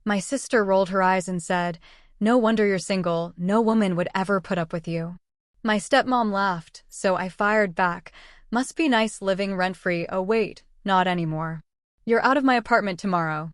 My sister rolled her eyes and said, "No wonder you're single, no woman would ever put up with you." My stepmom laughed, so I fired back, "Must be nice living rent-free, oh wait, not anymore. You're out of my apartment tomorrow."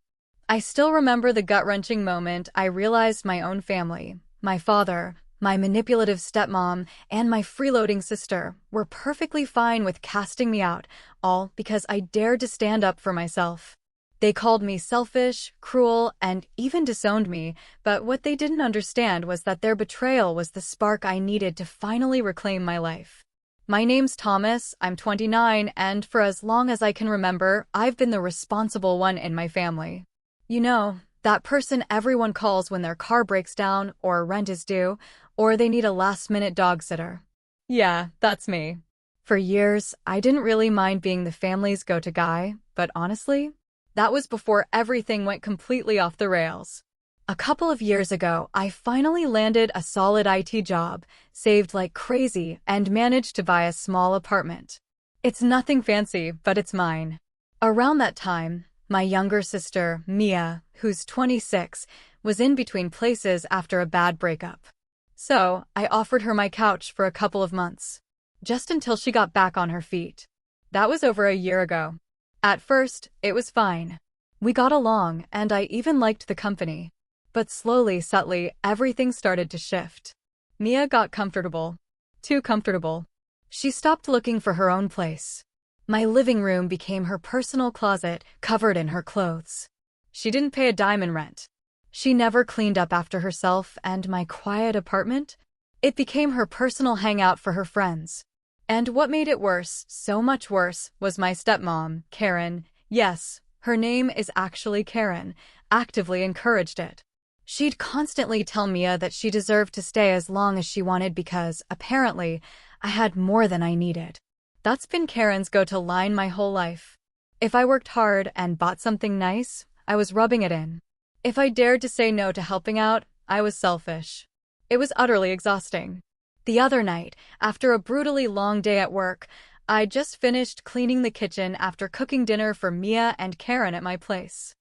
I still remember the gut-wrenching moment I realized my own family, my father, my manipulative stepmom, and my freeloading sister were perfectly fine with casting me out, all because I dared to stand up for myself. They called me selfish, cruel, and even disowned me, but what they didn't understand was that their betrayal was the spark I needed to finally reclaim my life. My name's Thomas, I'm 29, and for as long as I can remember, I've been the responsible one in my family. You know, that person everyone calls when their car breaks down, or rent is due, or they need a last-minute dog sitter. Yeah, that's me. For years, I didn't really mind being the family's go-to guy, but honestly, that was before everything went completely off the rails. A couple of years ago, I finally landed a solid IT job, saved like crazy, and managed to buy a small apartment. It's nothing fancy, but it's mine. Around that time, my younger sister, Mia, who's 26, was in between places after a bad breakup. So, I offered her my couch for a couple of months, just until she got back on her feet. That was over a year ago. At first, it was fine. We got along, and I even liked the company. But slowly, subtly, everything started to shift. Mia got comfortable. Too comfortable. She stopped looking for her own place. My living room became her personal closet, covered in her clothes. She didn't pay a dime in rent. She never cleaned up after herself, and my quiet apartment? It became her personal hangout for her friends. And what made it worse, so much worse, was my stepmom, Karen. Yes, her name is actually Karen, actively encouraged it. She'd constantly tell Mia that she deserved to stay as long as she wanted because, apparently, I had more than I needed. That's been Karen's go-to line my whole life. If I worked hard and bought something nice, I was rubbing it in. If I dared to say no to helping out, I was selfish. It was utterly exhausting. The other night, after a brutally long day at work, I just finished cleaning the kitchen after cooking dinner for Mia and Karen at my place.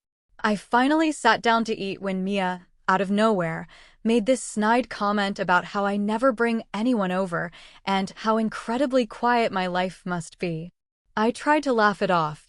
I finally sat down to eat when Mia, out of nowhere, made this snide comment about how I never bring anyone over and how incredibly quiet my life must be. I tried to laugh it off,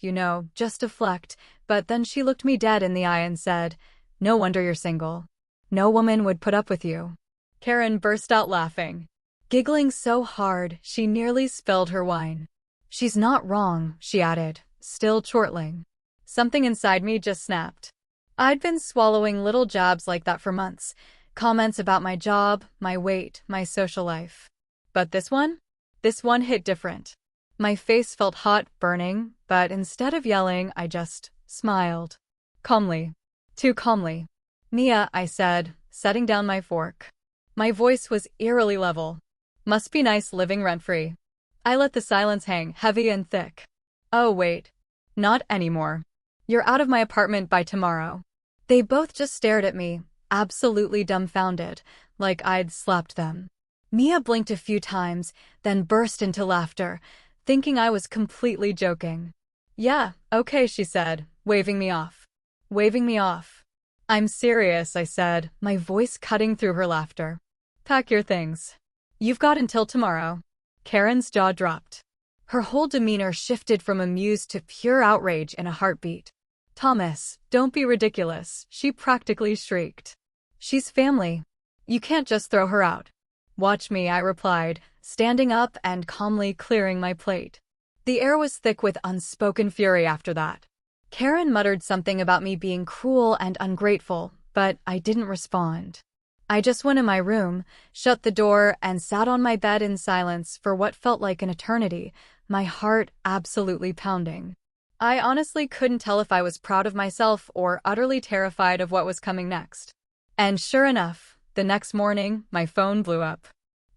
just deflect, but then she looked me dead in the eye and said, "No wonder you're single. No woman would put up with you." Karen burst out laughing, giggling so hard she nearly spilled her wine. "She's not wrong," she added, still chortling. Something inside me just snapped. I'd been swallowing little jabs like that for months, comments about my job, my weight, my social life. But this one hit different. My face felt hot, burning, but instead of yelling, I just smiled. Calmly. Too calmly. "Mia," I said, setting down my fork. My voice was eerily level. "Must be nice living rent-free." I let the silence hang, heavy and thick. "Oh wait. Not anymore. You're out of my apartment by tomorrow." They both just stared at me, absolutely dumbfounded, like I'd slapped them. Mia blinked a few times, then burst into laughter, thinking I was completely joking. "Yeah, okay," she said, waving me off. Waving me off. "I'm serious," I said, my voice cutting through her laughter. "Pack your things. You've got until tomorrow." Karen's jaw dropped. Her whole demeanor shifted from amused to pure outrage in a heartbeat. "Thomas, don't be ridiculous," she practically shrieked. "She's family. You can't just throw her out." "Watch me," I replied, standing up and calmly clearing my plate. The air was thick with unspoken fury after that. Karen muttered something about me being cruel and ungrateful, but I didn't respond. I just went in my room, shut the door, and sat on my bed in silence for what felt like an eternity, my heart absolutely pounding. I honestly couldn't tell if I was proud of myself or utterly terrified of what was coming next. And sure enough, the next morning, my phone blew up.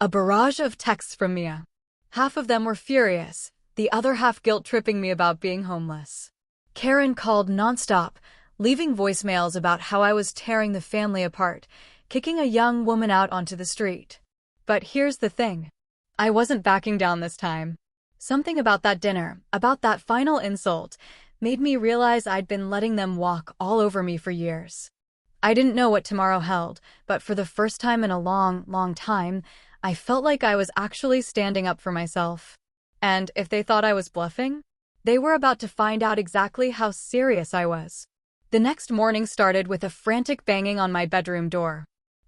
A barrage of texts from Mia. Half of them were furious, the other half guilt-tripping me about being homeless. Karen called nonstop, leaving voicemails about how I was tearing the family apart, kicking a young woman out onto the street. But here's the thing. I wasn't backing down this time. Something about that dinner, about that final insult, made me realize I'd been letting them walk all over me for years. I didn't know what tomorrow held, but for the first time in a long, long time, I felt like I was actually standing up for myself. And if they thought I was bluffing, they were about to find out exactly how serious I was. The next morning started with a frantic banging on my bedroom door.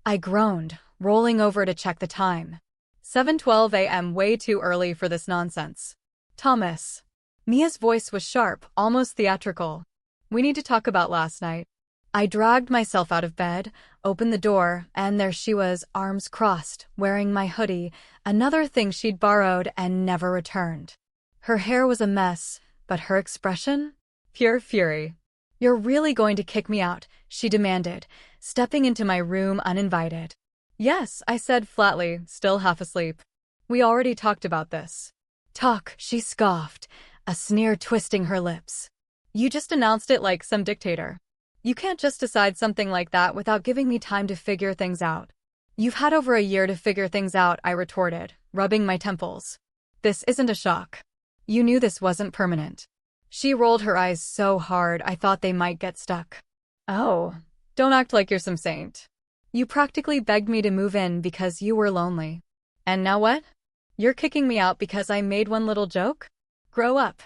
I groaned, rolling over to check the time. 7:12 a.m. Way too early for this nonsense. Thomas. Mia's voice was sharp, almost theatrical. We need to talk about last night. I dragged myself out of bed, opened the door, and there she was, arms crossed, wearing my hoodie, another thing she'd borrowed and never returned. Her hair was a mess, but her expression? Pure fury. You're really going to kick me out, she demanded, stepping into my room uninvited. Yes, I said flatly, still half asleep. We already talked about this. Talk, she scoffed, a sneer twisting her lips. You just announced it like some dictator. You can't just decide something like that without giving me time to figure things out. You've had over a year to figure things out, I retorted, rubbing my temples. This isn't a shock. You knew this wasn't permanent. She rolled her eyes so hard I thought they might get stuck. Oh, don't act like you're some saint. You practically begged me to move in because you were lonely. And now what? You're kicking me out because I made one little joke? Grow up.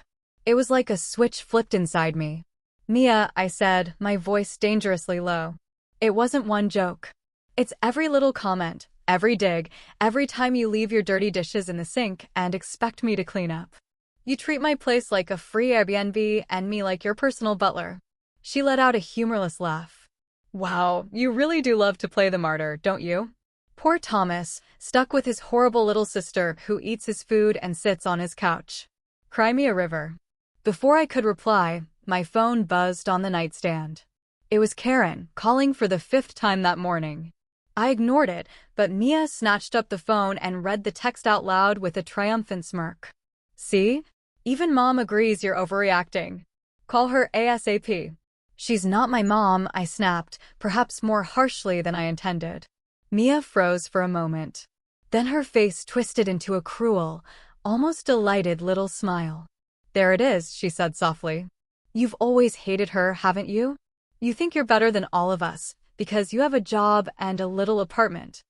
It was like a switch flipped inside me. Mia, I said, my voice dangerously low. It wasn't one joke. It's every little comment, every dig, every time you leave your dirty dishes in the sink and expect me to clean up. You treat my place like a free Airbnb and me like your personal butler. She let out a humorless laugh. Wow, you really do love to play the martyr, don't you? Poor Thomas, stuck with his horrible little sister who eats his food and sits on his couch. Cry me a river. Before I could reply, my phone buzzed on the nightstand. It was Karen, calling for the 5th time that morning. I ignored it, but Mia snatched up the phone and read the text out loud with a triumphant smirk. See? Even Mom agrees you're overreacting. Call her ASAP. She's not my mom, I snapped, perhaps more harshly than I intended. Mia froze for a moment. Then her face twisted into a cruel, almost delighted little smile. There it is, she said softly. You've always hated her, haven't you? You think you're better than all of us, because you have a job and a little apartment.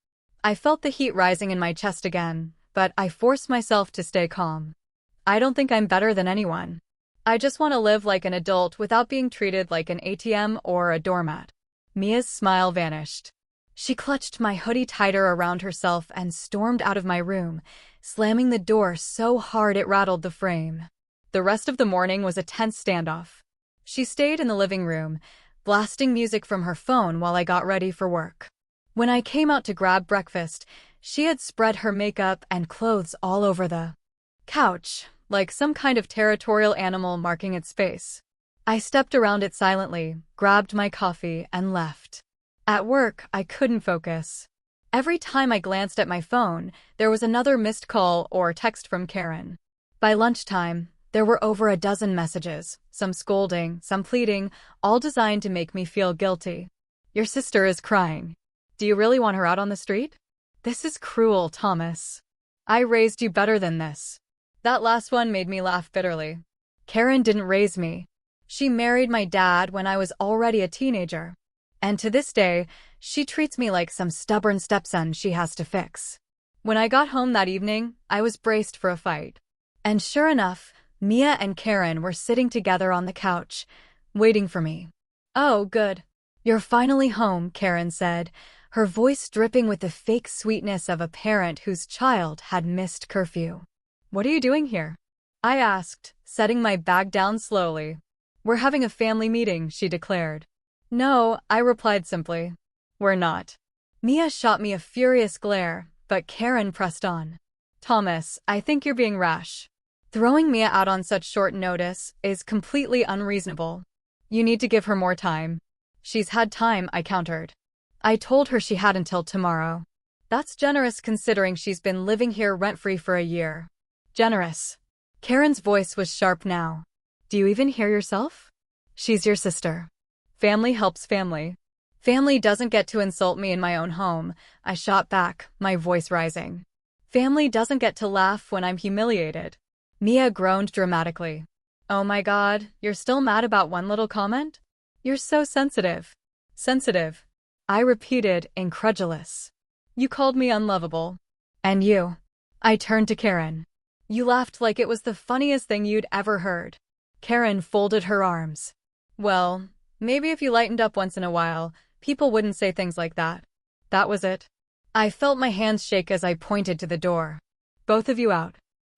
I felt the heat rising in my chest again, but I forced myself to stay calm. I don't think I'm better than anyone. I just want to live like an adult without being treated like an ATM or a doormat. Mia's smile vanished. She clutched my hoodie tighter around herself and stormed out of my room, slamming the door so hard it rattled the frame. The rest of the morning was a tense standoff. She stayed in the living room, blasting music from her phone while I got ready for work. When I came out to grab breakfast, she had spread her makeup and clothes all over the couch, like some kind of territorial animal marking its space. I stepped around it silently, grabbed my coffee, and left. At work, I couldn't focus. Every time I glanced at my phone, there was another missed call or text from Karen. By lunchtime, there were over a dozen messages, some scolding, some pleading, all designed to make me feel guilty. Your sister is crying. Do you really want her out on the street? This is cruel, Thomas. I raised you better than this. That last one made me laugh bitterly. Karen didn't raise me. She married my dad when I was already a teenager. And to this day, she treats me like some stubborn stepson she has to fix. When I got home that evening, I was braced for a fight. And sure enough, Mia and Karen were sitting together on the couch, waiting for me. Oh, good. You're finally home, Karen said, her voice dripping with the fake sweetness of a parent whose child had missed curfew. What are you doing here? I asked, setting my bag down slowly. We're having a family meeting, she declared. No, I replied simply. We're not. Mia shot me a furious glare, but Karen pressed on. Thomas, I think you're being rash. Throwing Mia out on such short notice is completely unreasonable. You need to give her more time. She's had time, I countered. I told her she had until tomorrow. That's generous considering she's been living here rent-free for a year. Generous. Karen's voice was sharp now. Do you even hear yourself? She's your sister. Family helps family. Family doesn't get to insult me in my own home, I shot back, my voice rising. Family doesn't get to laugh when I'm humiliated. Mia groaned dramatically. Oh my God, you're still mad about one little comment? You're so sensitive. Sensitive. I repeated, incredulous. You called me unlovable. And you? I turned to Karen. You laughed like it was the funniest thing you'd ever heard. Karen folded her arms. Well, maybe if you lightened up once in a while, people wouldn't say things like that. That was it. I felt my hands shake as I pointed to the door. Both of you out.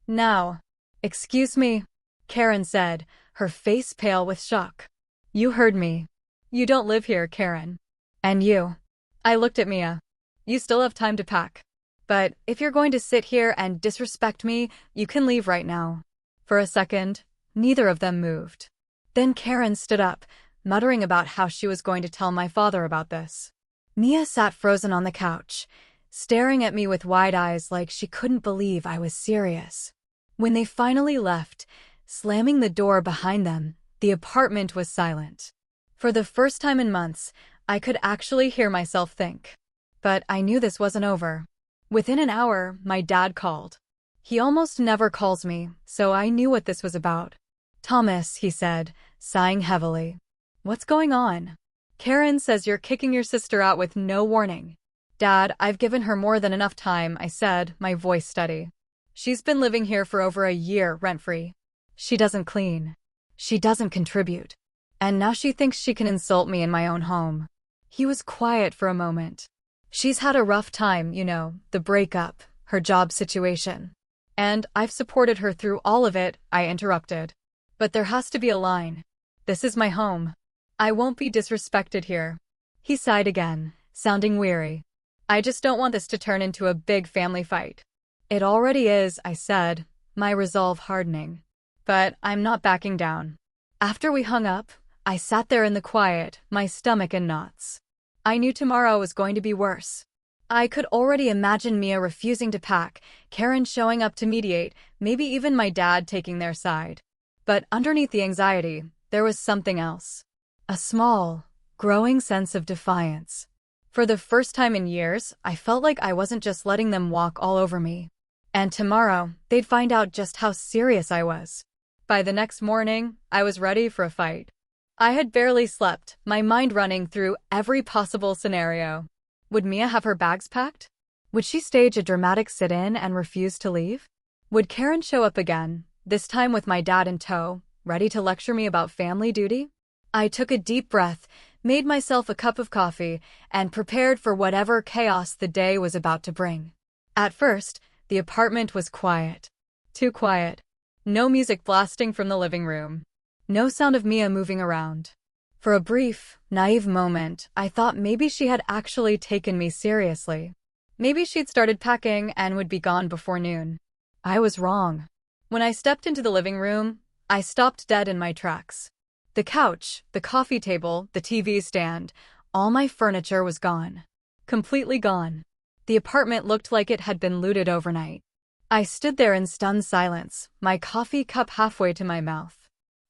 Now. Excuse me, Karen said, her face pale with shock. You heard me. You don't live here, Karen. And you. I looked at Mia. You still have time to pack. But if you're going to sit here and disrespect me, you can leave right now. For a second, neither of them moved. Then Karen stood up, muttering about how she was going to tell my father about this. Mia sat frozen on the couch, staring at me with wide eyes like she couldn't believe I was serious. When they finally left, slamming the door behind them, the apartment was silent. For the first time in months, I could actually hear myself think. But I knew this wasn't over. Within an hour, my dad called. He almost never calls me, so I knew what this was about. Thomas, he said, sighing heavily. What's going on? Karen says you're kicking your sister out with no warning. Dad, I've given her more than enough time, I said, my voice steady. She's been living here for over a year, rent-free. She doesn't clean. She doesn't contribute. And now she thinks she can insult me in my own home. He was quiet for a moment. She's had a rough time, you know, the breakup, her job situation. And I've supported her through all of it, I interrupted. But there has to be a line. This is my home. I won't be disrespected here. He sighed again, sounding weary. I just don't want this to turn into a big family fight. It already is, I said, my resolve hardening. But I'm not backing down. After we hung up, I sat there in the quiet, my stomach in knots. I knew tomorrow was going to be worse. I could already imagine Mia refusing to pack, Karen showing up to mediate, maybe even my dad taking their side. But underneath the anxiety, there was something else. A small, growing sense of defiance. For the first time in years, I felt like I wasn't just letting them walk all over me. And tomorrow, they'd find out just how serious I was. By the next morning, I was ready for a fight. I had barely slept, my mind running through every possible scenario. Would Mia have her bags packed? Would she stage a dramatic sit-in and refuse to leave? Would Karen show up again, this time with my dad in tow, ready to lecture me about family duty? I took a deep breath, made myself a cup of coffee, and prepared for whatever chaos the day was about to bring. At first, the apartment was quiet. Too quiet. No music blasting from the living room. No sound of Mia moving around. For a brief, naive moment, I thought maybe she had actually taken me seriously. Maybe she'd started packing and would be gone before noon. I was wrong. When I stepped into the living room, I stopped dead in my tracks. The couch, the coffee table, the TV stand, all my furniture was gone. Completely gone. The apartment looked like it had been looted overnight. I stood there in stunned silence, my coffee cup halfway to my mouth.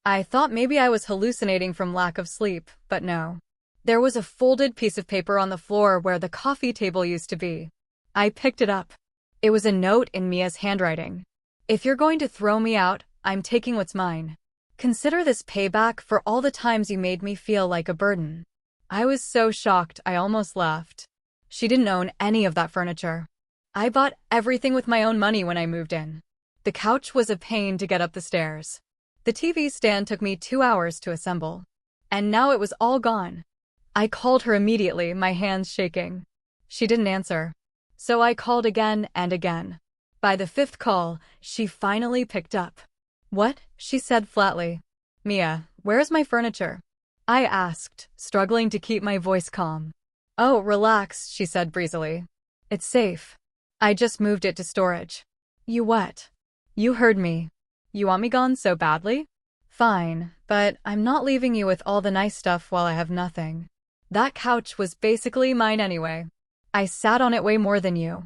I thought maybe I was hallucinating from lack of sleep, but no. There was a folded piece of paper on the floor where the coffee table used to be. I picked it up. It was a note in Mia's handwriting. If you're going to throw me out, I'm taking what's mine. Consider this payback for all the times you made me feel like a burden. I was so shocked I almost laughed. She didn't own any of that furniture. I bought everything with my own money when I moved in. The couch was a pain to get up the stairs. The TV stand took me 2 hours to assemble. And now it was all gone. I called her immediately, my hands shaking. She didn't answer. So I called again and again. By the 5th call, she finally picked up. What? She said flatly. Mia, where's my furniture? I asked, struggling to keep my voice calm. Oh, relax, she said breezily. It's safe. I just moved it to storage. You what? You heard me. You want me gone so badly? Fine, but I'm not leaving you with all the nice stuff while I have nothing. That couch was basically mine anyway. I sat on it way more than you.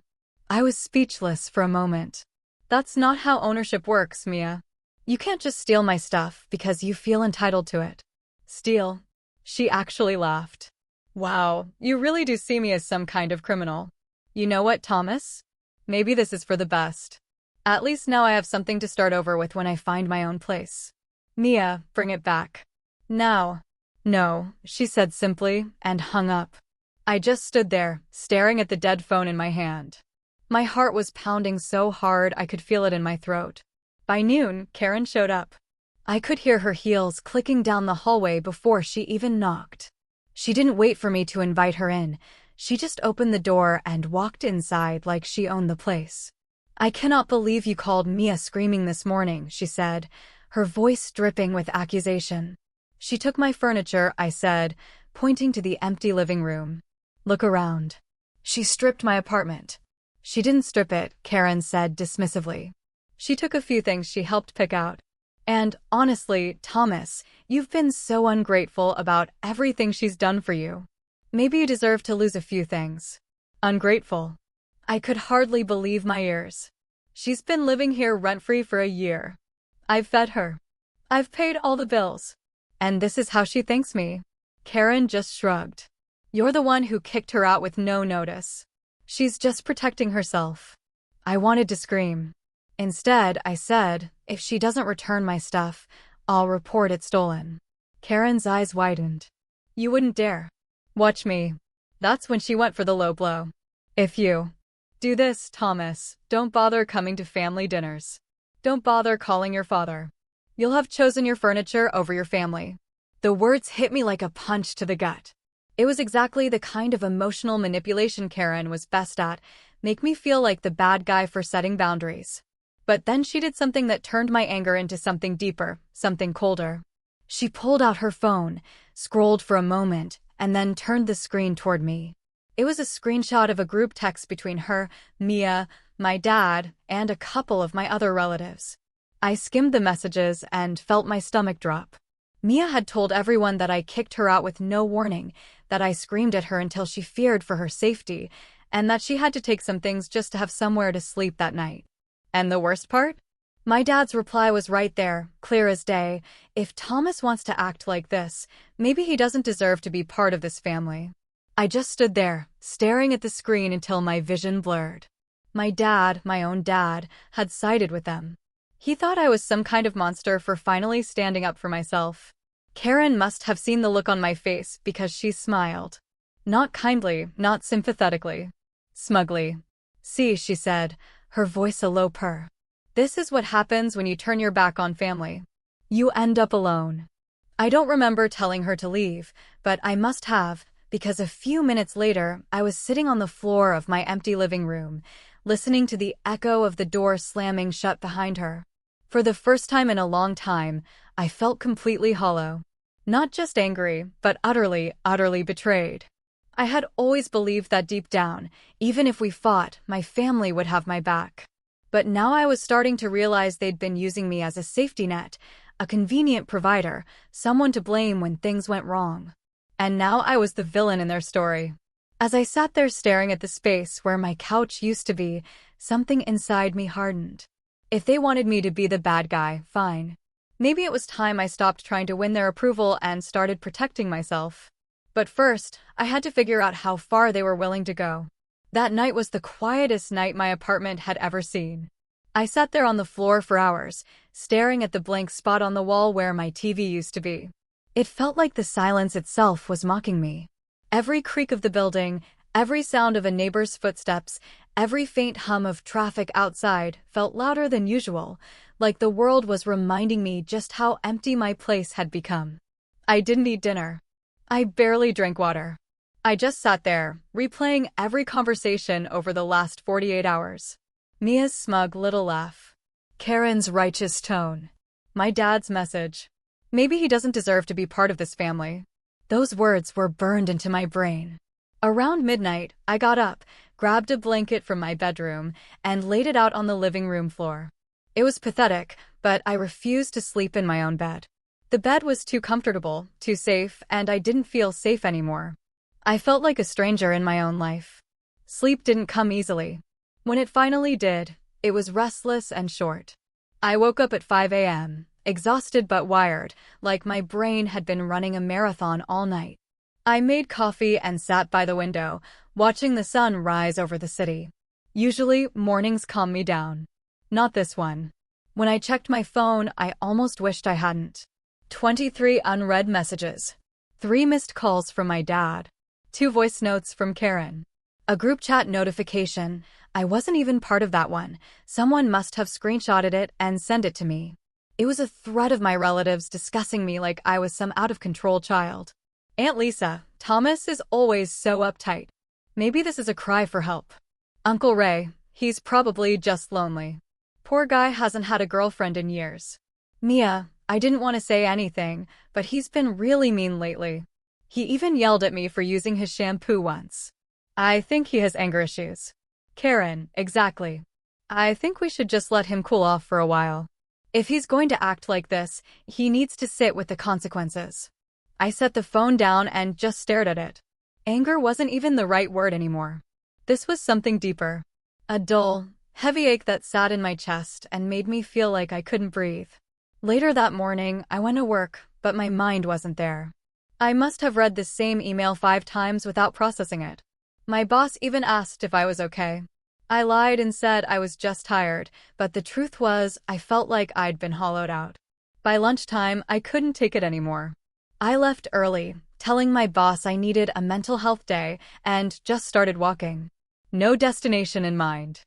I was speechless for a moment. That's not how ownership works, Mia. You can't just steal my stuff because you feel entitled to it. Steal? She actually laughed. Wow, you really do see me as some kind of criminal. You know what, Thomas? Maybe this is for the best. At least now I have something to start over with when I find my own place. Mia, bring it back. Now. No, she said simply, and hung up. I just stood there, staring at the dead phone in my hand. My heart was pounding so hard I could feel it in my throat. By noon, Karen showed up. I could hear her heels clicking down the hallway before she even knocked. She didn't wait for me to invite her in. She just opened the door and walked inside like she owned the place. "I cannot believe you called Mia screaming this morning," she said, her voice dripping with accusation. "She took my furniture," I said, pointing to the empty living room. "Look around. She stripped my apartment." "She didn't strip it," Karen said dismissively. "She took a few things she helped pick out. And honestly, Thomas, you've been so ungrateful about everything she's done for you. Maybe you deserve to lose a few things." Ungrateful? I could hardly believe my ears. She's been living here rent-free for a year. I've fed her. I've paid all the bills. And this is how she thanks me. Karen just shrugged. "You're the one who kicked her out with no notice. She's just protecting herself." I wanted to scream. Instead, I said, "If she doesn't return my stuff, I'll report it stolen." Karen's eyes widened. "You wouldn't dare." "Watch me." That's when she went for the low blow. "If you do this, Thomas, don't bother coming to family dinners. Don't bother calling your father. You'll have chosen your furniture over your family." The words hit me like a punch to the gut. It was exactly the kind of emotional manipulation Karen was best at, make me feel like the bad guy for setting boundaries. But then she did something that turned my anger into something deeper, something colder. She pulled out her phone, scrolled for a moment, and then turned the screen toward me. It was a screenshot of a group text between her, Mia, my dad, and a couple of my other relatives. I skimmed the messages and felt my stomach drop. Mia had told everyone that I kicked her out with no warning, that I screamed at her until she feared for her safety, and that she had to take some things just to have somewhere to sleep that night. And the worst part? My dad's reply was right there, clear as day. "If Thomas wants to act like this, maybe he doesn't deserve to be part of this family." I just stood there, staring at the screen until my vision blurred. My dad, my own dad, had sided with them. He thought I was some kind of monster for finally standing up for myself. Karen must have seen the look on my face because she smiled. Not kindly, not sympathetically. Smugly. "See," she said, her voice a low purr. "This is what happens when you turn your back on family. You end up alone." I don't remember telling her to leave, but I must have, because a few minutes later, I was sitting on the floor of my empty living room, listening to the echo of the door slamming shut behind her. For the first time in a long time, I felt completely hollow. Not just angry, but utterly, utterly betrayed. I had always believed that deep down, even if we fought, my family would have my back. But now I was starting to realize they'd been using me as a safety net, a convenient provider, someone to blame when things went wrong. And now I was the villain in their story. As I sat there staring at the space where my couch used to be, something inside me hardened. If they wanted me to be the bad guy, fine. Maybe it was time I stopped trying to win their approval and started protecting myself. But first, I had to figure out how far they were willing to go. That night was the quietest night my apartment had ever seen. I sat there on the floor for hours, staring at the blank spot on the wall where my TV used to be. It felt like the silence itself was mocking me. Every creak of the building, every sound of a neighbor's footsteps, every faint hum of traffic outside felt louder than usual, like the world was reminding me just how empty my place had become. I didn't eat dinner. I barely drank water. I just sat there, replaying every conversation over the last 48 hours. Mia's smug little laugh. Karen's righteous tone. My dad's message. Maybe he doesn't deserve to be part of this family. Those words were burned into my brain. Around midnight, I got up, grabbed a blanket from my bedroom, and laid it out on the living room floor. It was pathetic, but I refused to sleep in my own bed. The bed was too comfortable, too safe, and I didn't feel safe anymore. I felt like a stranger in my own life. Sleep didn't come easily. When it finally did, it was restless and short. I woke up at 5 a.m., exhausted but wired, like my brain had been running a marathon all night. I made coffee and sat by the window, watching the sun rise over the city. Usually, mornings calm me down. Not this one. When I checked my phone, I almost wished I hadn't. 23 unread messages. 3 missed calls from my dad. 2 voice notes from Karen. A group chat notification. I wasn't even part of that one. Someone must have screenshotted it and sent it to me. It was a thread of my relatives discussing me like I was some out-of-control child. Aunt Lisa, Thomas is always so uptight. Maybe this is a cry for help. Uncle Ray, he's probably just lonely. Poor guy hasn't had a girlfriend in years. Mia, I didn't want to say anything, but he's been really mean lately. He even yelled at me for using his shampoo once. I think he has anger issues. Karen, exactly. I think we should just let him cool off for a while. If he's going to act like this, he needs to sit with the consequences. I set the phone down and just stared at it. Anger wasn't even the right word anymore. This was something deeper. A dull, heavy ache that sat in my chest and made me feel like I couldn't breathe. Later that morning, I went to work, but my mind wasn't there. I must have read the same email 5 times without processing it. My boss even asked if I was okay. I lied and said I was just tired, but the truth was I felt like I'd been hollowed out. By lunchtime, I couldn't take it anymore. I left early, telling my boss I needed a mental health day, and just started walking. No destination in mind.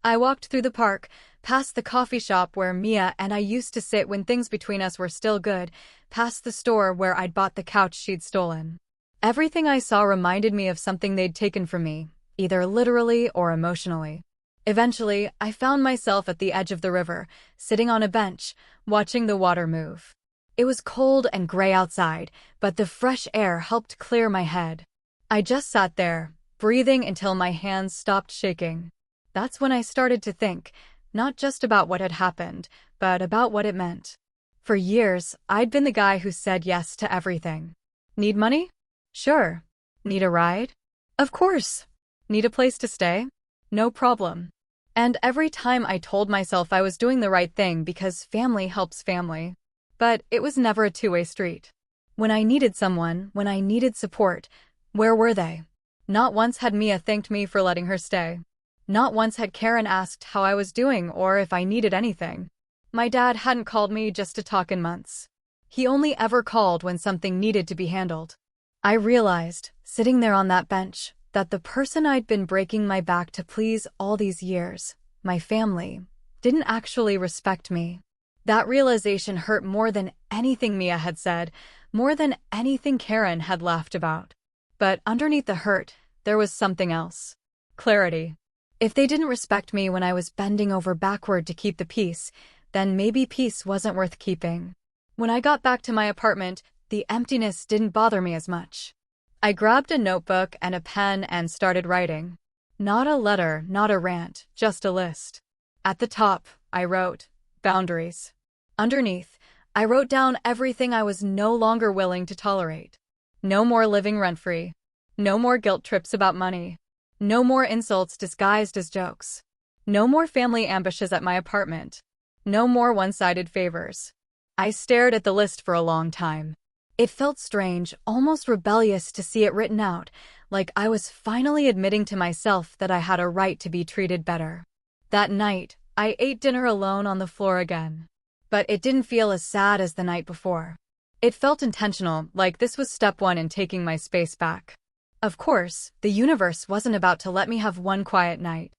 I walked through the park, past the coffee shop where Mia and I used to sit when things between us were still good, past the store where I'd bought the couch she'd stolen. Everything I saw reminded me of something they'd taken from me, either literally or emotionally. Eventually, I found myself at the edge of the river, sitting on a bench, watching the water move. It was cold and gray outside, but the fresh air helped clear my head. I just sat there, breathing until my hands stopped shaking. That's when I started to think, not just about what had happened, but about what it meant. For years, I'd been the guy who said yes to everything. Need money? Sure. Need a ride? Of course. Need a place to stay? No problem. And every time I told myself I was doing the right thing because family helps family. But it was never a two-way street. When I needed someone, when I needed support, where were they? Not once had Mia thanked me for letting her stay. Not once had Karen asked how I was doing or if I needed anything. My dad hadn't called me just to talk in months. He only ever called when something needed to be handled. I realized, sitting there on that bench, that the person I'd been breaking my back to please all these years, my family, didn't actually respect me. That realization hurt more than anything Mia had said, more than anything Karen had laughed about. But underneath the hurt, there was something else. Clarity. If they didn't respect me when I was bending over backward to keep the peace, then maybe peace wasn't worth keeping. When I got back to my apartment, the emptiness didn't bother me as much. I grabbed a notebook and a pen and started writing. Not a letter, not a rant, just a list. At the top, I wrote, boundaries. Underneath, I wrote down everything I was no longer willing to tolerate. No more living rent-free. No more guilt trips about money. No more insults disguised as jokes. No more family ambushes at my apartment. No more one-sided favors. I stared at the list for a long time. It felt strange, almost rebellious to see it written out, like I was finally admitting to myself that I had a right to be treated better. That night, I ate dinner alone on the floor again. But it didn't feel as sad as the night before. It felt intentional, like this was step 1 in taking my space back. Of course, the universe wasn't about to let me have one quiet night.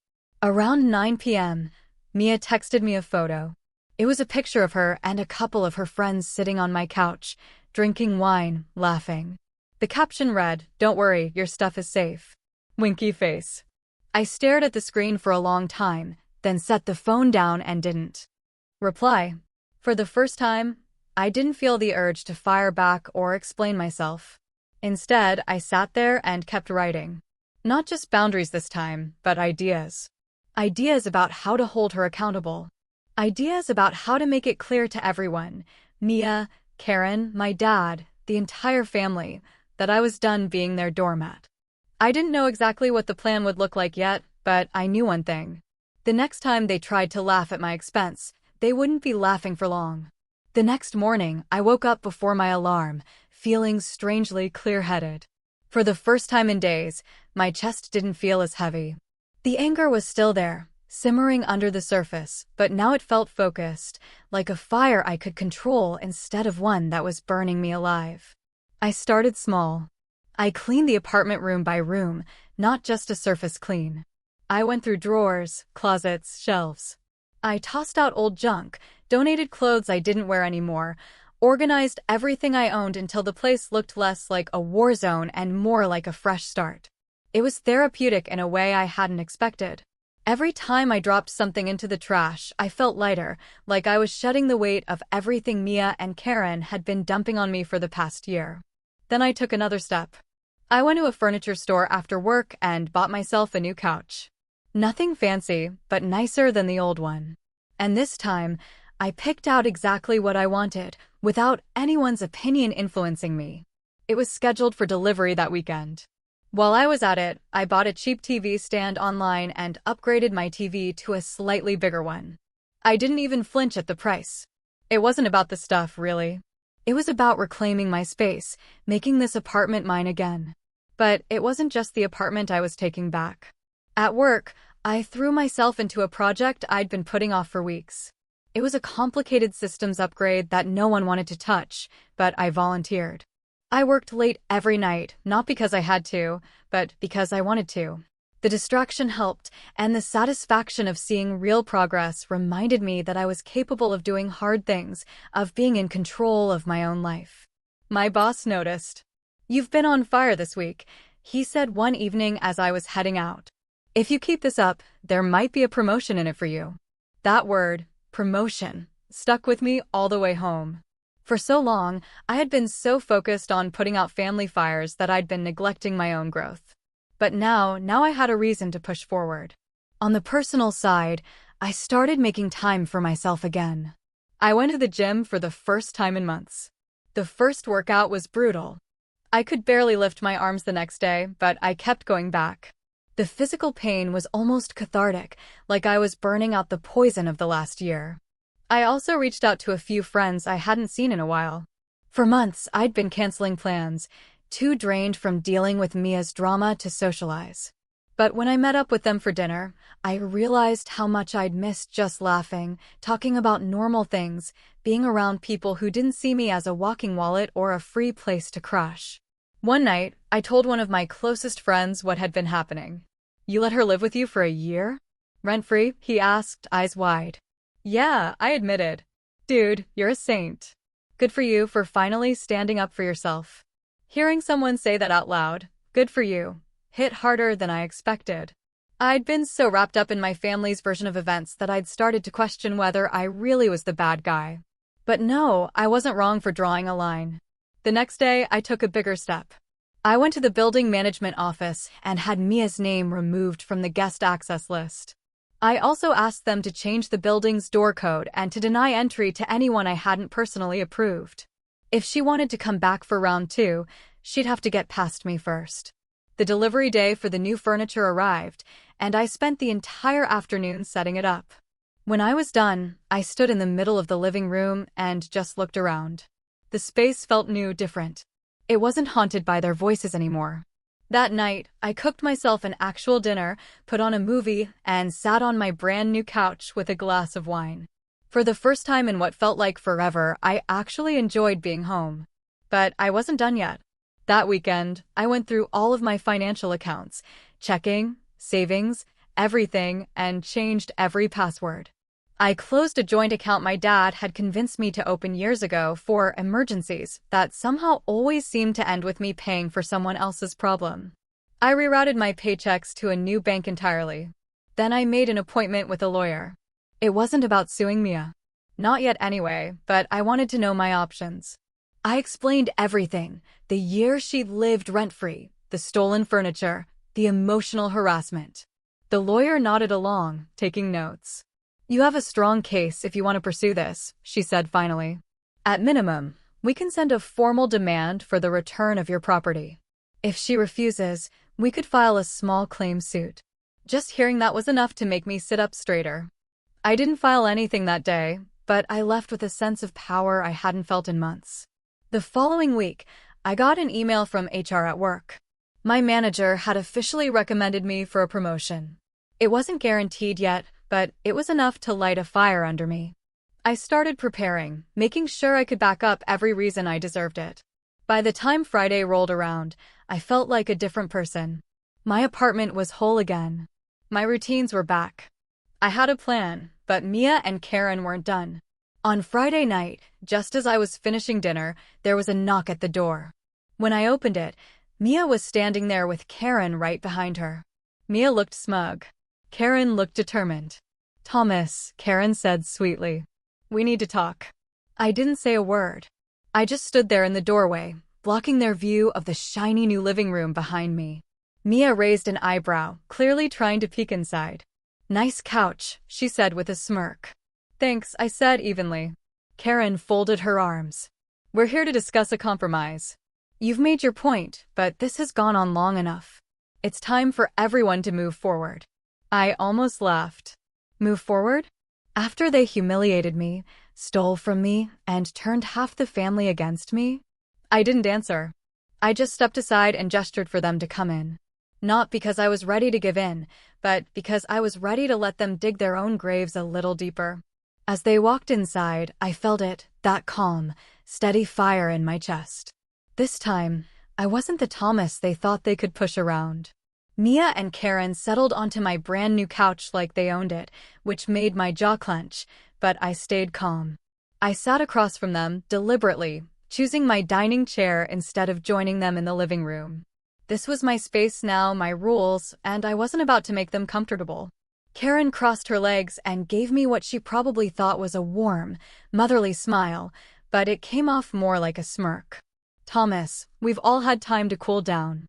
Around 9 p.m., Mia texted me a photo. It was a picture of her and a couple of her friends sitting on my couch, drinking wine, laughing. The caption read, "Don't worry, your stuff is safe." Winky face. I stared at the screen for a long time, then set the phone down and didn't reply. For the first time, I didn't feel the urge to fire back or explain myself. Instead, I sat there and kept writing. Not just boundaries this time, but ideas. Ideas about how to hold her accountable. Ideas about how to make it clear to everyone, Mia, Karen, my dad, the entire family, that I was done being their doormat. I didn't know exactly what the plan would look like yet, but I knew one thing. The next time they tried to laugh at my expense, they wouldn't be laughing for long. The next morning, I woke up before my alarm, feeling strangely clear-headed. For the first time in days, my chest didn't feel as heavy. The anger was still there, simmering under the surface, but now it felt focused, like a fire I could control instead of one that was burning me alive. I started small. I cleaned the apartment room by room, not just a surface clean. I went through drawers, closets, shelves. I tossed out old junk, donated clothes I didn't wear anymore, organized everything I owned until the place looked less like a war zone and more like a fresh start. It was therapeutic in a way I hadn't expected. Every time I dropped something into the trash, I felt lighter, like I was shedding the weight of everything Mia and Karen had been dumping on me for the past year. Then I took another step. I went to a furniture store after work and bought myself a new couch. Nothing fancy, but nicer than the old one. And this time, I picked out exactly what I wanted, without anyone's opinion influencing me. It was scheduled for delivery that weekend. While I was at it, I bought a cheap TV stand online and upgraded my TV to a slightly bigger one. I didn't even flinch at the price. It wasn't about the stuff, really. It was about reclaiming my space, making this apartment mine again. But it wasn't just the apartment I was taking back. At work, I threw myself into a project I'd been putting off for weeks. It was a complicated systems upgrade that no one wanted to touch, but I volunteered. I worked late every night, not because I had to, but because I wanted to. The distraction helped, and the satisfaction of seeing real progress reminded me that I was capable of doing hard things, of being in control of my own life. My boss noticed. "You've been on fire this week," he said one evening as I was heading out. "If you keep this up, there might be a promotion in it for you." That word, promotion, stuck with me all the way home. For so long, I had been so focused on putting out family fires that I'd been neglecting my own growth. But now I had a reason to push forward. On the personal side, I started making time for myself again. I went to the gym for the first time in months. The first workout was brutal. I could barely lift my arms the next day, but I kept going back. The physical pain was almost cathartic, like I was burning out the poison of the last year. I also reached out to a few friends I hadn't seen in a while. For months, I'd been canceling plans, too drained from dealing with Mia's drama to socialize. But when I met up with them for dinner, I realized how much I'd missed just laughing, talking about normal things, being around people who didn't see me as a walking wallet or a free place to crush. One night, I told one of my closest friends what had been happening. "You let her live with you for a year? Rent-free?" he asked, eyes wide. "Yeah," I admitted. "Dude, you're a saint. Good for you for finally standing up for yourself." Hearing someone say that out loud, "Good for you," hit harder than I expected. I'd been so wrapped up in my family's version of events that I'd started to question whether I really was the bad guy. But no, I wasn't wrong for drawing a line. The next day, I took a bigger step. I went to the building management office and had Mia's name removed from the guest access list. I also asked them to change the building's door code and to deny entry to anyone I hadn't personally approved. If she wanted to come back for round 2, she'd have to get past me first. The delivery day for the new furniture arrived, and I spent the entire afternoon setting it up. When I was done, I stood in the middle of the living room and just looked around. The space felt new, different. It wasn't haunted by their voices anymore. That night, I cooked myself an actual dinner, put on a movie, and sat on my brand new couch with a glass of wine. For the first time in what felt like forever, I actually enjoyed being home. But I wasn't done yet. That weekend, I went through all of my financial accounts, checking, savings, everything, and changed every password. I closed a joint account my dad had convinced me to open years ago for emergencies that somehow always seemed to end with me paying for someone else's problem. I rerouted my paychecks to a new bank entirely. Then I made an appointment with a lawyer. It wasn't about suing Mia. Not yet anyway, but I wanted to know my options. I explained everything: the year she'd lived rent-free, the stolen furniture, the emotional harassment. The lawyer nodded along, taking notes. "You have a strong case if you want to pursue this," she said finally. "At minimum, we can send a formal demand for the return of your property. If she refuses, we could file a small claim suit." Just hearing that was enough to make me sit up straighter. I didn't file anything that day, but I left with a sense of power I hadn't felt in months. The following week, I got an email from HR at work. My manager had officially recommended me for a promotion. It wasn't guaranteed yet, but it was enough to light a fire under me. I started preparing, making sure I could back up every reason I deserved it. By the time Friday rolled around, I felt like a different person. My apartment was whole again. My routines were back. I had a plan, but Mia and Karen weren't done. On Friday night, just as I was finishing dinner, there was a knock at the door. When I opened it, Mia was standing there with Karen right behind her. Mia looked smug. Karen looked determined. "Thomas," Karen said sweetly. "We need to talk." I didn't say a word. I just stood there in the doorway, blocking their view of the shiny new living room behind me. Mia raised an eyebrow, clearly trying to peek inside. "Nice couch," she said with a smirk. "Thanks," I said evenly. Karen folded her arms. "We're here to discuss a compromise. You've made your point, but this has gone on long enough. It's time for everyone to move forward." I almost laughed. Move forward? After they humiliated me, stole from me, and turned half the family against me? I didn't answer. I just stepped aside and gestured for them to come in. Not because I was ready to give in, but because I was ready to let them dig their own graves a little deeper. As they walked inside, I felt it, that calm, steady fire in my chest. This time, I wasn't the Thomas they thought they could push around. Mia and Karen settled onto my brand new couch like they owned it, which made my jaw clench, but I stayed calm. I sat across from them, deliberately, choosing my dining chair instead of joining them in the living room. This was my space now, my rules, and I wasn't about to make them comfortable. Karen crossed her legs and gave me what she probably thought was a warm, motherly smile, but it came off more like a smirk. "Thomas, we've all had time to cool down.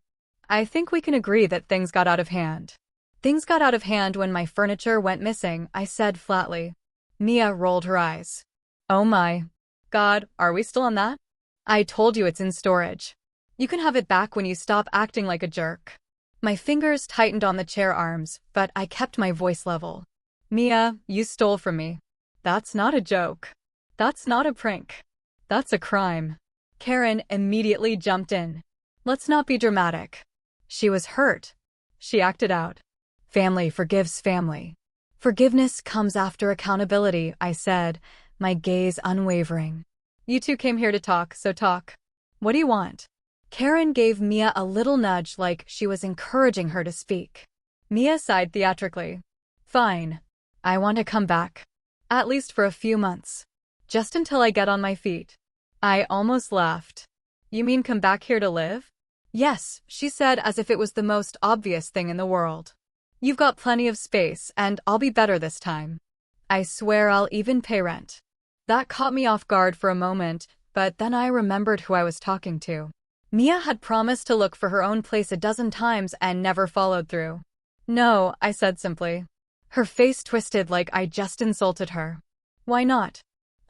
I think we can agree that things got out of hand." "Things got out of hand when my furniture went missing," I said flatly. Mia rolled her eyes. "Oh my God, are we still on that?" "I told you it's in storage. You can have it back when you stop acting like a jerk." My fingers tightened on the chair arms, but I kept my voice level. "Mia, you stole from me. That's not a joke. That's not a prank. That's a crime." Karen immediately jumped in. "Let's not be dramatic." She was hurt. She acted out. "Family forgives family. Forgiveness comes after accountability," I said, my gaze unwavering. "You two came here to talk, so talk. What do you want?" Karen gave Mia a little nudge like she was encouraging her to speak. Mia sighed theatrically. "Fine. I want to come back. At least for a few months. Just until I get on my feet." I almost laughed. "You mean come back here to live?" "Yes," she said as if it was the most obvious thing in the world. "You've got plenty of space, and I'll be better this time. I swear I'll even pay rent." That caught me off guard for a moment, but then I remembered who I was talking to. Mia had promised to look for her own place a dozen times and never followed through. "No," I said simply. Her face twisted like I just insulted her. "Why not?"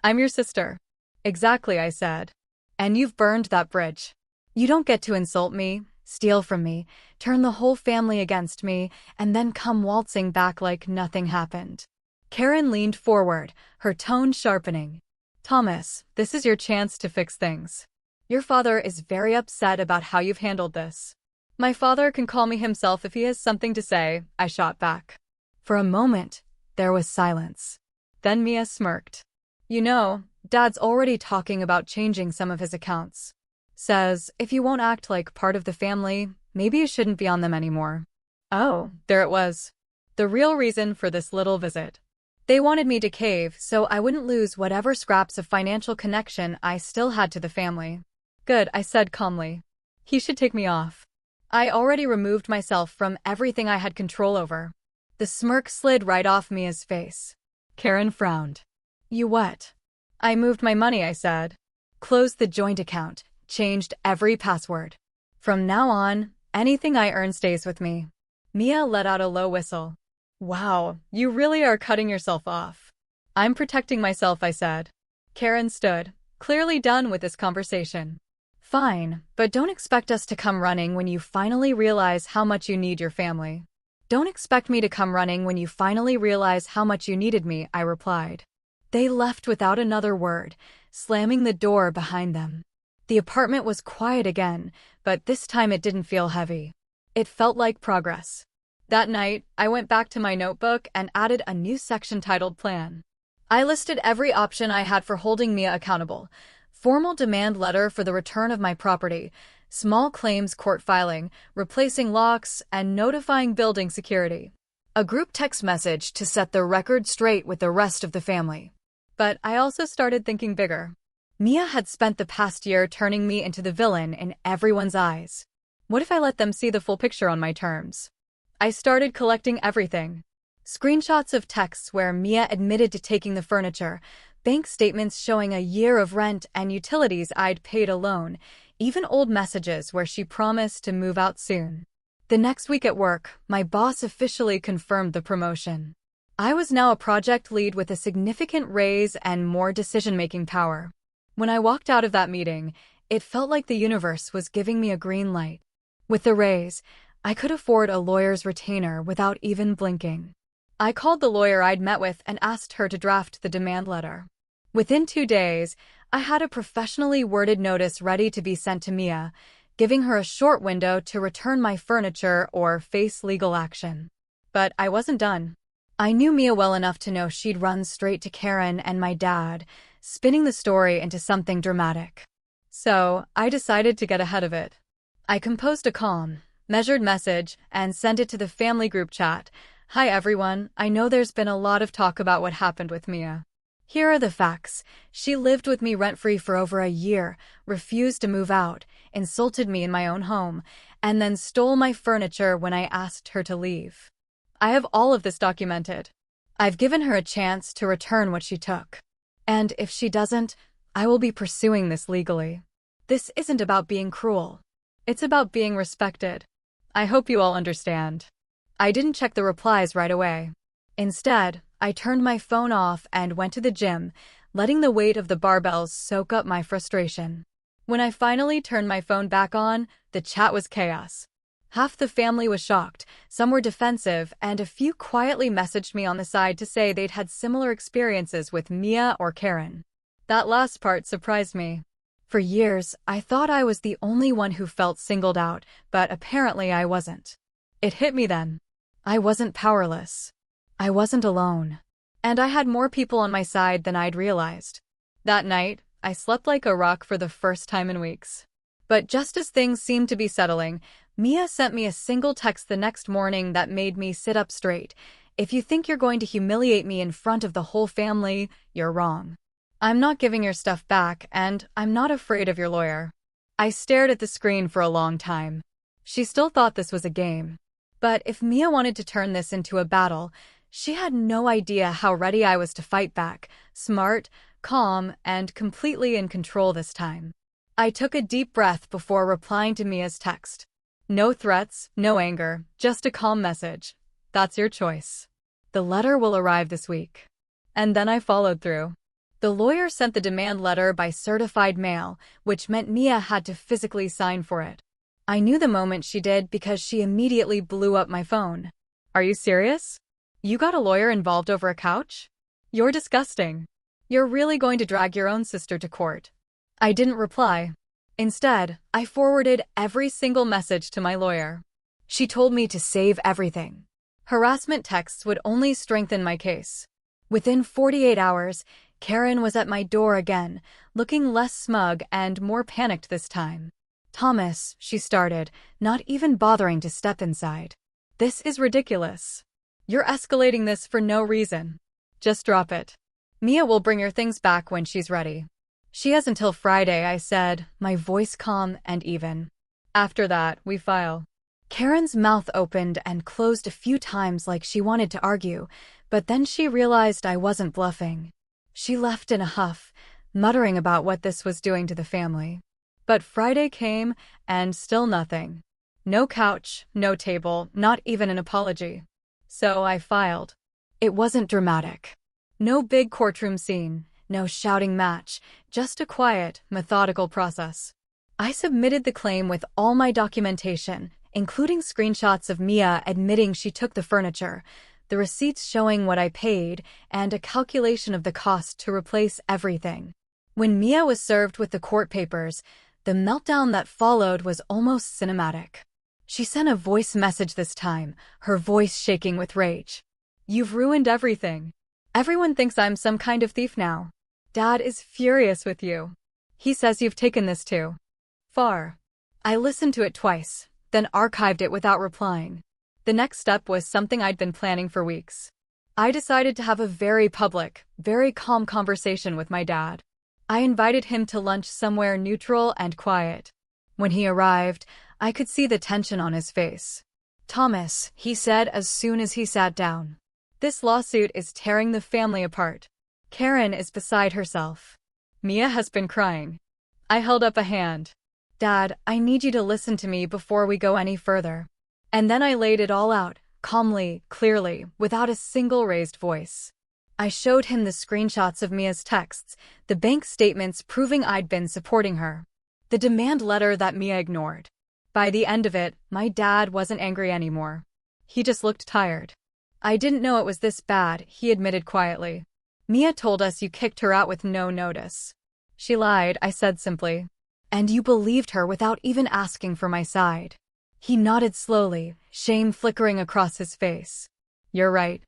"I'm your sister." "Exactly," I said. "And you've burned that bridge. You don't get to insult me, steal from me, turn the whole family against me, and then come waltzing back like nothing happened." Karen leaned forward, her tone sharpening. "Thomas, this is your chance to fix things. Your father is very upset about how you've handled this." "My father can call me himself if he has something to say," I shot back. For a moment, there was silence. Then Mia smirked. "You know, Dad's already talking about changing some of his accounts. Says, if you won't act like part of the family, maybe you shouldn't be on them anymore." Oh, there it was. The real reason for this little visit. They wanted me to cave so I wouldn't lose whatever scraps of financial connection I still had to the family. "Good," I said calmly. "He should take me off. I already removed myself from everything I had control over." The smirk slid right off Mia's face. Karen frowned. "You what?" "I moved my money," I said. "Closed the joint account, changed every password. From now on, anything I earn stays with me." Mia let out a low whistle. "Wow, you really are cutting yourself off." "I'm protecting myself," I said. Karen stood, clearly done with this conversation. "Fine, but don't expect us to come running when you finally realize how much you need your family." "Don't expect me to come running when you finally realize how much you needed me," I replied. They left without another word, slamming the door behind them. The apartment was quiet again, but this time it didn't feel heavy. It felt like progress. That night, I went back to my notebook and added a new section titled Plan. I listed every option I had for holding Mia accountable. Formal demand letter for the return of my property, small claims court filing, replacing locks, and notifying building security. A group text message to set the record straight with the rest of the family. But I also started thinking bigger. Mia had spent the past year turning me into the villain in everyone's eyes. What if I let them see the full picture on my terms? I started collecting everything. Screenshots of texts where Mia admitted to taking the furniture, bank statements showing a year of rent and utilities I'd paid alone, even old messages where she promised to move out soon. The next week at work, my boss officially confirmed the promotion. I was now a project lead with a significant raise and more decision-making power. When I walked out of that meeting, it felt like the universe was giving me a green light. With the raise, I could afford a lawyer's retainer without even blinking. I called the lawyer I'd met with and asked her to draft the demand letter. Within 2 days, I had a professionally worded notice ready to be sent to Mia, giving her a short window to return my furniture or face legal action. But I wasn't done. I knew Mia well enough to know she'd run straight to Karen and my dad, spinning the story into something dramatic. So I decided to get ahead of it. I composed a calm, measured message and sent it to the family group chat. Hi everyone, I know there's been a lot of talk about what happened with Mia. Here are the facts. She lived with me rent-free for over a year, refused to move out, insulted me in my own home, and then stole my furniture when I asked her to leave. I have all of this documented. I've given her a chance to return what she took. And if she doesn't, I will be pursuing this legally. This isn't about being cruel. It's about being respected. I hope you all understand. I didn't check the replies right away. Instead, I turned my phone off and went to the gym, letting the weight of the barbells soak up my frustration. When I finally turned my phone back on, the chat was chaos. Half the family was shocked, some were defensive, and a few quietly messaged me on the side to say they'd had similar experiences with Mia or Karen. That last part surprised me. For years, I thought I was the only one who felt singled out, but apparently I wasn't. It hit me then. I wasn't powerless. I wasn't alone. And I had more people on my side than I'd realized. That night, I slept like a rock for the first time in weeks. But just as things seemed to be settling, Mia sent me a single text the next morning that made me sit up straight. If you think you're going to humiliate me in front of the whole family, you're wrong. I'm not giving your stuff back, and I'm not afraid of your lawyer. I stared at the screen for a long time. She still thought this was a game. But if Mia wanted to turn this into a battle, she had no idea how ready I was to fight back, smart, calm, and completely in control this time. I took a deep breath before replying to Mia's text. No threats, no anger, just a calm message. That's your choice. The letter will arrive this week. And then I followed through. The lawyer sent the demand letter by certified mail, which meant Mia had to physically sign for it. I knew the moment she did because she immediately blew up my phone. Are you serious? You got a lawyer involved over a couch? You're disgusting. You're really going to drag your own sister to court. I didn't reply. Instead, I forwarded every single message to my lawyer. She told me to save everything. Harassment texts would only strengthen my case. Within 48 hours, Karen was at my door again, looking less smug and more panicked this time. Thomas, she started, not even bothering to step inside. This is ridiculous. You're escalating this for no reason. Just drop it. Mia will bring your things back when she's ready. She has until Friday, I said, my voice calm and even. After that, we file. Karen's mouth opened and closed a few times like she wanted to argue, but then she realized I wasn't bluffing. She left in a huff, muttering about what this was doing to the family. But Friday came, and still nothing. No couch, no table, not even an apology. So I filed. It wasn't dramatic. No big courtroom scene, no shouting match, just a quiet, methodical process. I submitted the claim with all my documentation, including screenshots of Mia admitting she took the furniture, the receipts showing what I paid, and a calculation of the cost to replace everything. When Mia was served with the court papers, the meltdown that followed was almost cinematic. She sent a voice message this time, her voice shaking with rage. You've ruined everything. Everyone thinks I'm some kind of thief now. Dad is furious with you. He says you've taken this too far. I listened to it twice, then archived it without replying. The next step was something I'd been planning for weeks. I decided to have a very public, very calm conversation with my dad. I invited him to lunch somewhere neutral and quiet. When he arrived, I could see the tension on his face. "Thomas," he said as soon as he sat down, "this lawsuit is tearing the family apart. Karen is beside herself. Mia has been crying." I held up a hand. "Dad, I need you to listen to me before we go any further." And then I laid it all out, calmly, clearly, without a single raised voice. I showed him the screenshots of Mia's texts, the bank statements proving I'd been supporting her, the demand letter that Mia ignored. By the end of it, my dad wasn't angry anymore. He just looked tired. "I didn't know it was this bad," he admitted quietly. "Mia told us you kicked her out with no notice." "She lied," I said simply. "And you believed her without even asking for my side." He nodded slowly, shame flickering across his face. "You're right.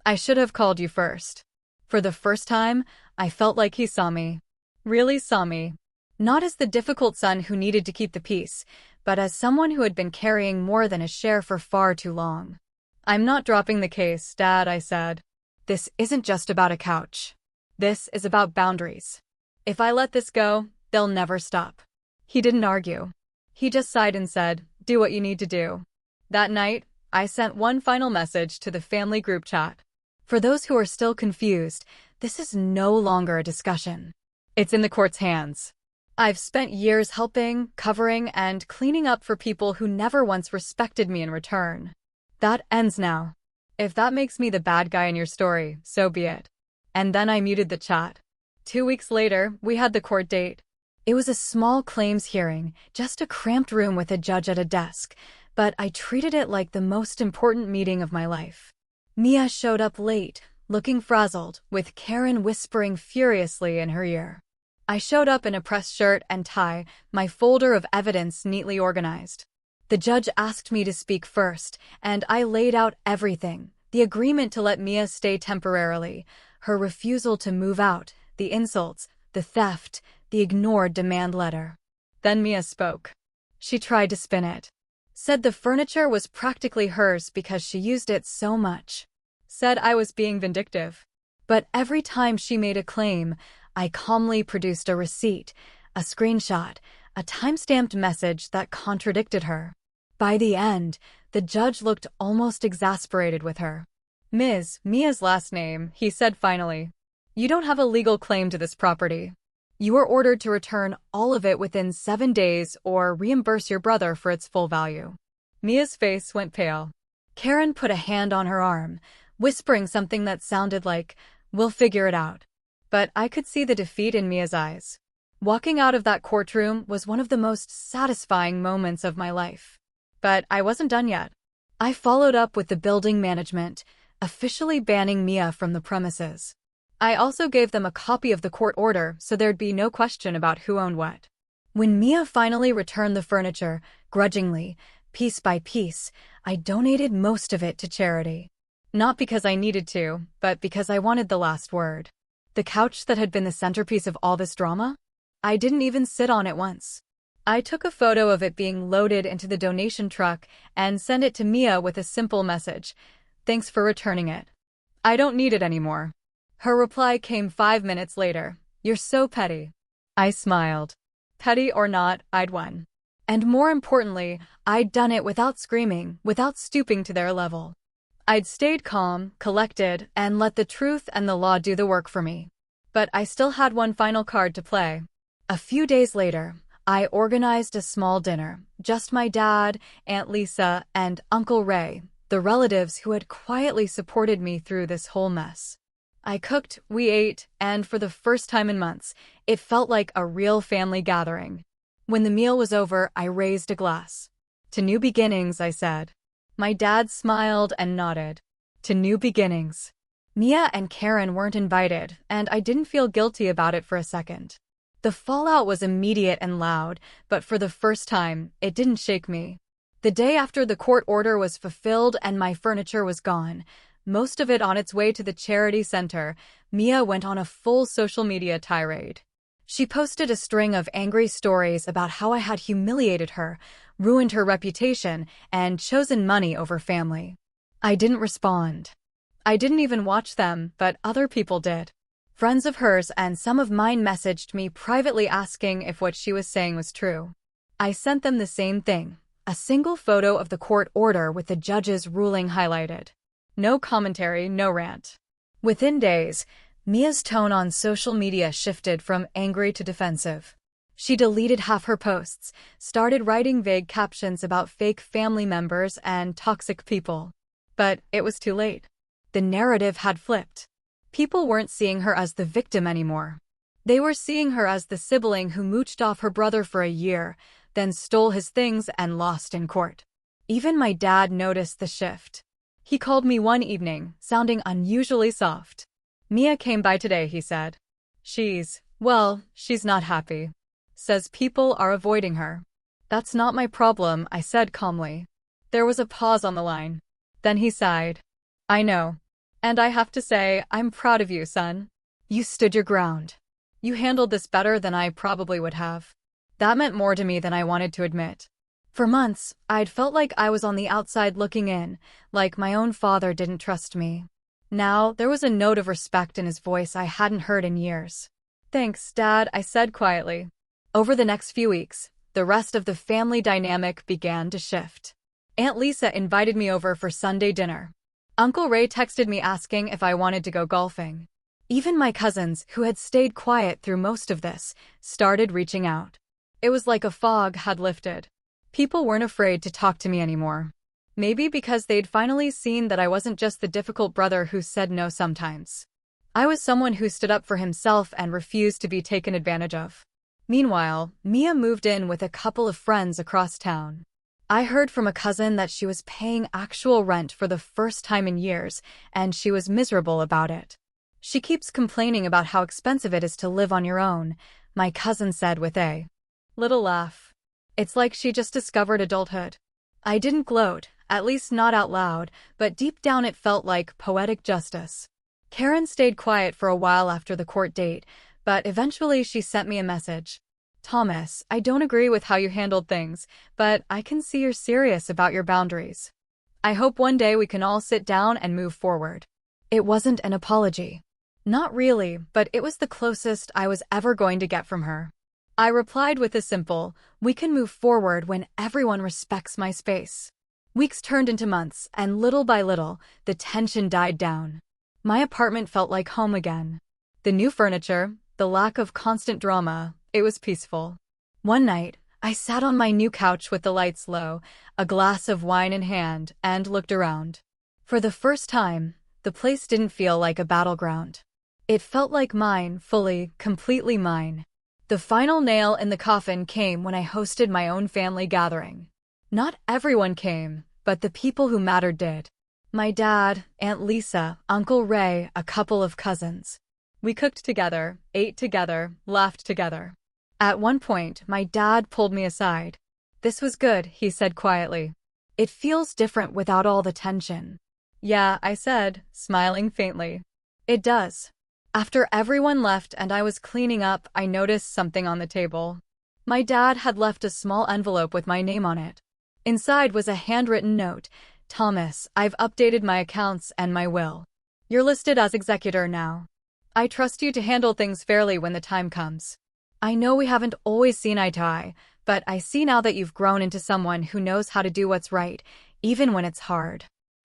I should have called you first." For the first time, I felt like he saw me. Really saw me. Not as the difficult son who needed to keep the peace, but as someone who had been carrying more than a share for far too long. "I'm not dropping the case, Dad," I said. "This isn't just about a couch. This is about boundaries. If I let this go, they'll never stop." He didn't argue. He just sighed and said, "Do what you need to do." That night, I sent one final message to the family group chat. For those who are still confused, this is no longer a discussion. It's in the court's hands. I've spent years helping, covering, and cleaning up for people who never once respected me in return. That ends now. If that makes me the bad guy in your story, so be it. And then I muted the chat. 2 weeks later, we had the court date. It was a small claims hearing, just a cramped room with a judge at a desk, but I treated it like the most important meeting of my life. Mia showed up late, looking frazzled, with Karen whispering furiously in her ear. I showed up in a pressed shirt and tie, my folder of evidence neatly organized. The judge asked me to speak first, and I laid out everything: the agreement to let Mia stay temporarily, her refusal to move out, the insults, the theft, the ignored demand letter. Then Mia spoke. She tried to spin it. Said the furniture was practically hers because she used it so much. Said I was being vindictive. But every time she made a claim, I calmly produced a receipt, a screenshot, a time-stamped message that contradicted her. By the end, the judge looked almost exasperated with her. "Ms. Mia's last name," he said finally. "You don't have a legal claim to this property. You are ordered to return all of it within 7 days or reimburse your brother for its full value." Mia's face went pale. Karen put a hand on her arm, whispering something that sounded like, "We'll figure it out." But I could see the defeat in Mia's eyes. Walking out of that courtroom was one of the most satisfying moments of my life. But I wasn't done yet. I followed up with the building management, officially banning Mia from the premises. I also gave them a copy of the court order so there'd be no question about who owned what. When Mia finally returned the furniture, grudgingly, piece by piece, I donated most of it to charity. Not because I needed to, but because I wanted the last word. The couch that had been the centerpiece of all this drama? I didn't even sit on it once. I took a photo of it being loaded into the donation truck and sent it to Mia with a simple message: "Thanks for returning it. I don't need it anymore." Her reply came 5 minutes later: "You're so petty." I smiled. Petty or not, I'd won. And more importantly, I'd done it without screaming, without stooping to their level. I'd stayed calm, collected, and let the truth and the law do the work for me. But I still had one final card to play. A few days later, I organized a small dinner, just my dad, Aunt Lisa, and Uncle Ray, the relatives who had quietly supported me through this whole mess. I cooked, we ate, and for the first time in months, it felt like a real family gathering. When the meal was over, I raised a glass. "To new beginnings," I said. My dad smiled and nodded. To new beginnings. Mia and Karen weren't invited, and I didn't feel guilty about it for a second. The fallout was immediate and loud, but for the first time, it didn't shake me. The day after the court order was fulfilled and my furniture was gone, most of it on its way to the charity center, Mia went on a full social media tirade. She posted a string of angry stories about how I had humiliated her, ruined her reputation, and chosen money over family. I didn't respond. I didn't even watch them, but other people did. Friends of hers and some of mine messaged me privately asking if what she was saying was true. I sent them the same thing, a single photo of the court order with the judge's ruling highlighted. No commentary, no rant. Within days, Mia's tone on social media shifted from angry to defensive. She deleted half her posts, started writing vague captions about fake family members and toxic people. But it was too late. The narrative had flipped. People weren't seeing her as the victim anymore. They were seeing her as the sibling who mooched off her brother for a year, then stole his things and lost in court. Even my dad noticed the shift. He called me one evening, sounding unusually soft. "Mia came by today," he said. She's not happy. Says people are avoiding her." "That's not my problem," I said calmly. There was a pause on the line. Then he sighed. "I know. And I have to say, I'm proud of you, son. You stood your ground. You handled this better than I probably would have." That meant more to me than I wanted to admit. For months, I'd felt like I was on the outside looking in, like my own father didn't trust me. Now, there was a note of respect in his voice I hadn't heard in years. "Thanks, Dad," I said quietly. Over the next few weeks, the rest of the family dynamic began to shift. Aunt Lisa invited me over for Sunday dinner. Uncle Ray texted me asking if I wanted to go golfing. Even my cousins, who had stayed quiet through most of this, started reaching out. It was like a fog had lifted. People weren't afraid to talk to me anymore. Maybe because they'd finally seen that I wasn't just the difficult brother who said no sometimes. I was someone who stood up for himself and refused to be taken advantage of. Meanwhile, Mia moved in with a couple of friends across town. I heard from a cousin that she was paying actual rent for the first time in years, and she was miserable about it. "She keeps complaining about how expensive it is to live on your own," my cousin said with a little laugh. "It's like she just discovered adulthood." I didn't gloat, at least not out loud, but deep down it felt like poetic justice. Karen stayed quiet for a while after the court date, but eventually she sent me a message. "Thomas, I don't agree with how you handled things, but I can see you're serious about your boundaries. I hope one day we can all sit down and move forward." It wasn't an apology. Not really, but it was the closest I was ever going to get from her. I replied with a simple, "We can move forward when everyone respects my space." Weeks turned into months, and little by little, the tension died down. My apartment felt like home again. The new furniture, the lack of constant drama, it was peaceful. One night, I sat on my new couch with the lights low, a glass of wine in hand, and looked around. For the first time, the place didn't feel like a battleground. It felt like mine, fully, completely mine. The final nail in the coffin came when I hosted my own family gathering. Not everyone came, but the people who mattered did. My dad, Aunt Lisa, Uncle Ray, a couple of cousins. We cooked together, ate together, laughed together. At one point, my dad pulled me aside. "This was good," he said quietly. "It feels different without all the tension." "Yeah," I said, smiling faintly. "It does." After everyone left and I was cleaning up, I noticed something on the table. My dad had left a small envelope with my name on it. Inside was a handwritten note. "Thomas, I've updated my accounts and my will. You're listed as executor now. I trust you to handle things fairly when the time comes. I know we haven't always seen eye to eye, but I see now that you've grown into someone who knows how to do what's right, even when it's hard.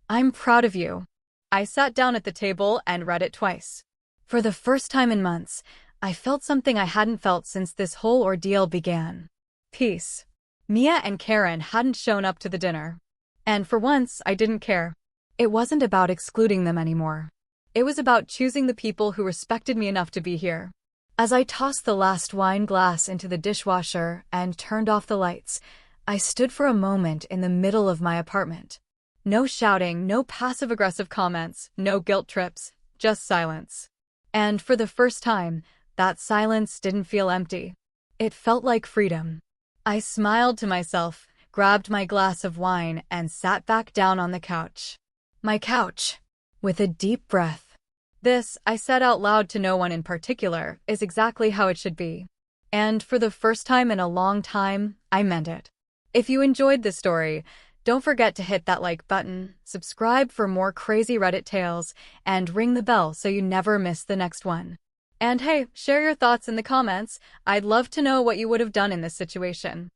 I'm proud of you." I sat down at the table and read it twice. For the first time in months, I felt something I hadn't felt since this whole ordeal began. Peace. Mia and Karen hadn't shown up to the dinner. And for once, I didn't care. It wasn't about excluding them anymore. It was about choosing the people who respected me enough to be here. As I tossed the last wine glass into the dishwasher and turned off the lights, I stood for a moment in the middle of my apartment. No shouting, no passive-aggressive comments, no guilt trips, just silence. And for the first time, that silence didn't feel empty. It felt like freedom. I smiled to myself, grabbed my glass of wine, and sat back down on the couch. My couch. With a deep breath. "This," I said out loud to no one in particular, "is exactly how it should be." And for the first time in a long time, I meant it. If you enjoyed this story, don't forget to hit that like button, subscribe for more crazy Reddit tales, and ring the bell so you never miss the next one. And hey, share your thoughts in the comments. I'd love to know what you would have done in this situation.